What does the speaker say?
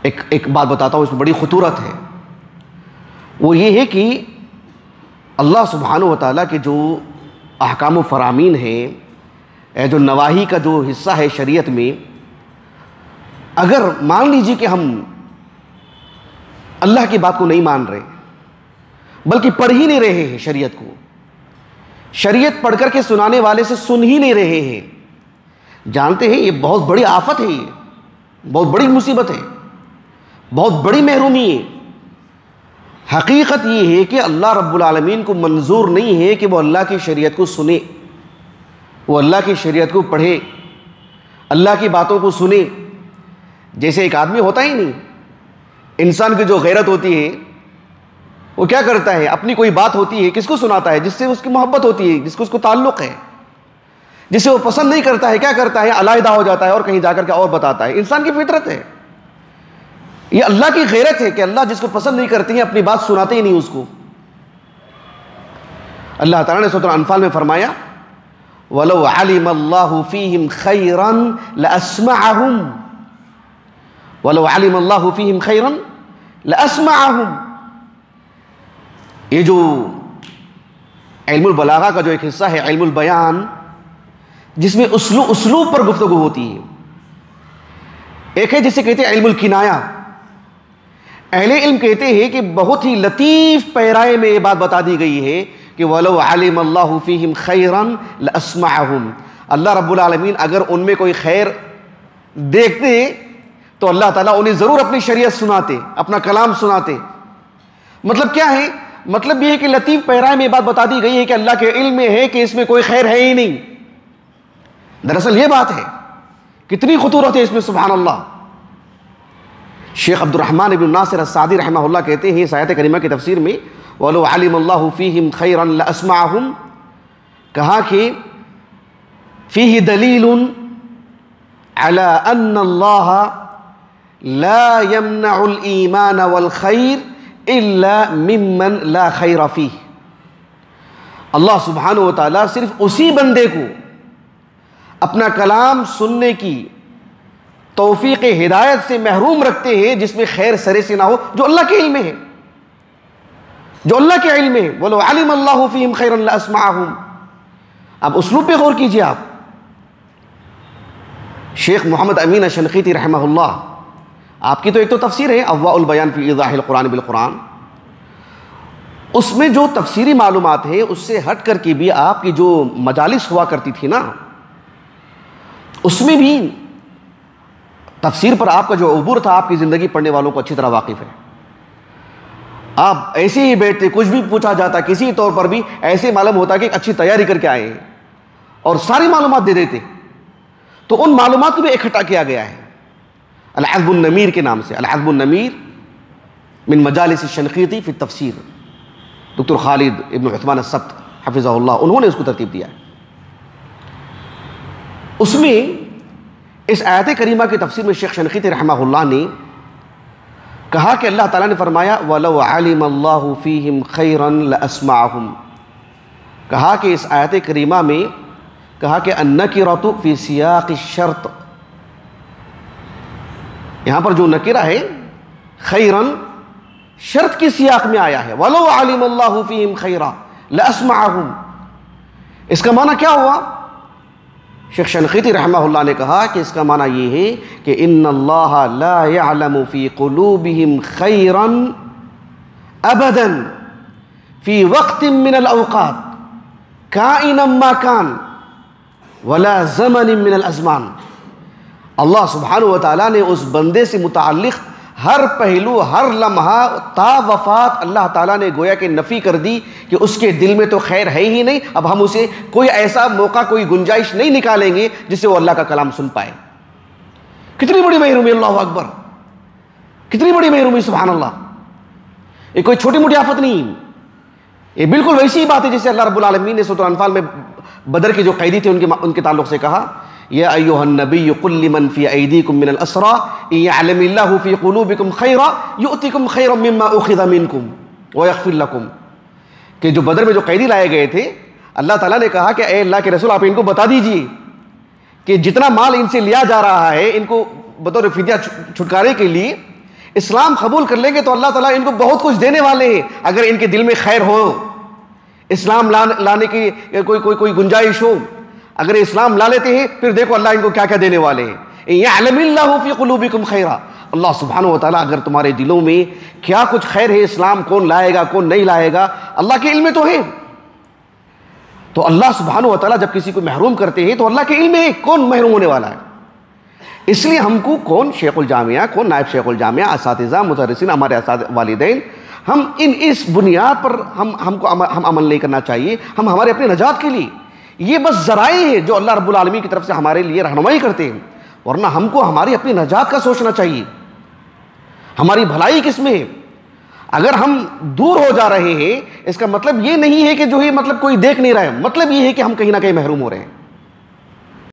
एक बात बताता हूँ, इसमें बड़ी खुतूरत है। वो ये है कि अल्लाह सुब्हानहू व तआला के जो अहकाम व फरामीन हैं, जो नवाही का जो हिस्सा है शरीयत में, अगर मान लीजिए कि हम अल्लाह की बात को नहीं मान रहे, बल्कि पढ़ ही नहीं रहे हैं शरीयत को, शरीयत पढ़ करके सुनाने वाले से सुन ही नहीं रहे हैं, जानते हैं ये बहुत बड़ी आफत है, ये बहुत बड़ी मुसीबत है, बहुत बड़ी महरूमी है। हकीकत ये है कि अल्लाह रब्बुल आलमीन को मंजूर नहीं है कि वो अल्लाह की शरीयत को सुने, वो अल्लाह की शरीयत को पढ़े, अल्लाह की बातों को सुने। जैसे एक आदमी होता ही नहीं, इंसान की जो गैरत होती है वो क्या करता है, अपनी कोई बात होती है किसको सुनाता है, जिससे उसकी मोहब्बत होती है, जिसको उसको ताल्लुक़ है, जिसे वो पसंद नहीं करता है क्या करता है, अलहदा हो जाता है और कहीं जाकर के और बताता है। इंसान की फितरत है, ये अल्लाह की गैरत है कि अल्लाह जिसको पसंद नहीं करती है अपनी बात सुनाते ही नहीं उसको। अल्लाह ताला ने सूरह अनफाल में फरमाया, वलौ अलिमल्लाहु फीहिम खैरन लअस्मअहुम, वलौ अलिमल्लाहु फीहिम खैरन लअस्मअहुम। ये जो इल्मुल बलागा का जो एक हिस्सा है, इल्मुल बयान, जिसमें उसलूब पर गुफ्तगू होती है। एक है जिसे कहते हैं इल्मुल किनाया। अहले इल्म कहते हैं कि बहुत ही लतीफ़ पैराए में ये बात बता दी गई है कि वलौ अलिमल्लाहु फीहिम खैरन लअस्मअहुम, अल्लाह रब्बुल आलमीन अगर उनमें कोई खैर देखते तो अल्लाह ताला उन्हें ज़रूर अपनी शरीयत सुनाते, अपना कलाम सुनाते। मतलब क्या है, मतलब ये है कि लतीफ़ पैराए में बात बता दी गई है कि अल्लाह के इल्म में है कि इसमें कोई खैर है ही नहीं। दरअसल ये बात है, कितनी खुतूरत है इसमें, सुभान अल्लाह। शेख अब्दुर्रहमान इब्न नासिर अस्सादी रहमहुल्लाह कहते हैं इस आयत करीमा की तफसीर में, वलो अलिमल्लाहु फीहिम खैरन लअस्मअहुम, कहा कि फीही दलीलुन अला अन्नल्लाह ला यमनउल ईमान वल खैर इल्ला मिम्मन ला खैर फीह। अल्लाह सुब्हानहू व तआला सिर्फ उसी बंदे को अपना कलाम सुनने की तौफीक हिदायत से महरूम रखते हैं जिसमें खैर सरे से ना हो, जो अल्लाह के इल्म में है, जो अल्लाह के इल्म में है। वलो अलिमल्लाहु फीहिम खैरन लअस्मअहुम। अब उस्लूब पे गौर कीजिए आप। शेख मोहम्मद अमीन अशनक़ीती रहमहुल्लाह, आपकी तो एक तो तफसीर है अव्वाउल बयान फी इज़ाहिल कुरान बिल कुरान, उसमें जो तफसीरी मालूमात है उससे हट करके भी आपकी जो मजालिस हुआ करती थी ना, उसमें भी तफसीर पर आपका जो अबूर था, आपकी ज़िंदगी पढ़ने वालों को अच्छी तरह वाकिफ़ है। आप ऐसे ही बैठते, कुछ भी पूछा जाता किसी तौर पर भी ऐसे मालूम होता कि अच्छी तैयारी करके आए हैं और सारी मालूमात दे देते। तो उन मालूमात को भी इकट्ठा किया गया है अल-अज़्बुन नमीर के नाम से। अल-अज़्बुन नमीर मिन मजालिस शनक़ीती फ़ी तफ़सीर, डॉक्टर खालिद इब्न उस्मान अस्सब्त हफ़िज़हुल्लाह, उन्होंने उसको तरतीब दिया है। उसमें इस आयत करीमा की तफसीर में शेख शनक़ीती रहमहुल्लाह ने कहा कि अल्लाह ताला ने फरमाया वलो अलिमल्लाहु फीहिम खैरन लअस्मअहुम, कहा कि इस आयत करीमा में कहा कि अन्नकिरतु फी सियाक़ शर्त, यहाँ पर जो नकिरा है खैरन शर्त की सियाक़ में आया है। वलो अलिमल्लाहु फीहिम खैरा लअस्मअहुम, इसका माना क्या हुआ? शेख शनक़ीती रहमहुल्लाह ने कहा कि इसका माना ये है कि इन्नल्लाह ला यअलमु फ़ी क़ुलूबिहिम खैरन अबदन फ़ी वक़्तिन मिनल औक़ात काइनम मा कान वला ज़मनिन मिनल अज़मान। अल्लाह सुब्हानहू व तआला ने उस बंदे से मुताल्लिक़ हर पहलू, हर लम्हा ता वफ़ात अल्लाह ताला ने गोया कि नफ़ी कर दी कि उसके दिल में तो खैर है ही नहीं। अब हम उसे कोई ऐसा मौका, कोई गुंजाइश नहीं निकालेंगे जिससे वो अल्लाह का कलाम सुन पाए। कितनी बड़ी महरूमी, अल्लाहु अकबर, कितनी बड़ी महरूमी, सुभान अल्लाह। ये कोई छोटी मोटी आफत नहीं, ये बिल्कुल वैसी ही बात है जैसे अल्लाह रब्बुल आलमीन ने सूरह अनफाल में बदर के जो कैदी थे उनके ताल्लुक से कहा, या अय्युहन नबिय्यु कुल लिमन फी अयदीकुम मिनल असरा यअलमिल्लाहु फी क़ुलूबिकुम खैरा युअतिकुम खैरम मिम्मा उख़िज़ मिनकुम व यग़फ़िर लकुम। कि जो बदर में जो कैदी लाए गए थे, अल्लाह ताला ने कहा कि ए अल्लाह के रसूल आप इनको बता दीजिए कि जितना माल इनसे लिया जा रहा है, इनको बतौर फिदिया छुटकारे के लिए इस्लाम कबूल कर लेंगे तो अल्लाह ताला इनको बहुत कुछ देने वाले हैं, अगर इनके दिल में खैर हो, इस्लाम लाने की कोई गुंजाइश हो। अगर इस्लाम ला लेते हैं फिर देखो अल्लाह इनको क्या क्या देने वाले हैं। यअलमिल्लाहु फी कुलूबिकुम खैरा, अल्लाह सुब्हानहु व तआला अगर तुम्हारे दिलों में क्या कुछ खैर है, इस्लाम कौन लाएगा कौन नहीं लाएगा, अल्लाह के इल्म में तो है। तो अल्लाह सुब्हानहु व तआला जब किसी को महरूम करते हैं तो अल्लाह के इल्म में है कौन महरूम होने वाला है। इसलिए हमको कौन शेखुल जामिया, कौन नायब शेखुल जामिया, असातिज़ा, मुदर्रिसीन, हमारे वालिदैन, हम इस बुनियाद पर हम अमल नहीं करना चाहिए। हम हमारे अपने नजात के लिए, ये बस ज़राए हैं जो अल्लाह रब्बुल आलमीन की तरफ से हमारे लिए रहनुमाई करते हैं, वरना हमको हमारी अपनी नजात का सोचना चाहिए। हमारी भलाई किस में है? अगर हम दूर हो जा रहे हैं इसका मतलब ये नहीं है कि जो है मतलब कोई देख नहीं रहा है, मतलब ये है कि हम कहीं ना कहीं महरूम हो रहे हैं।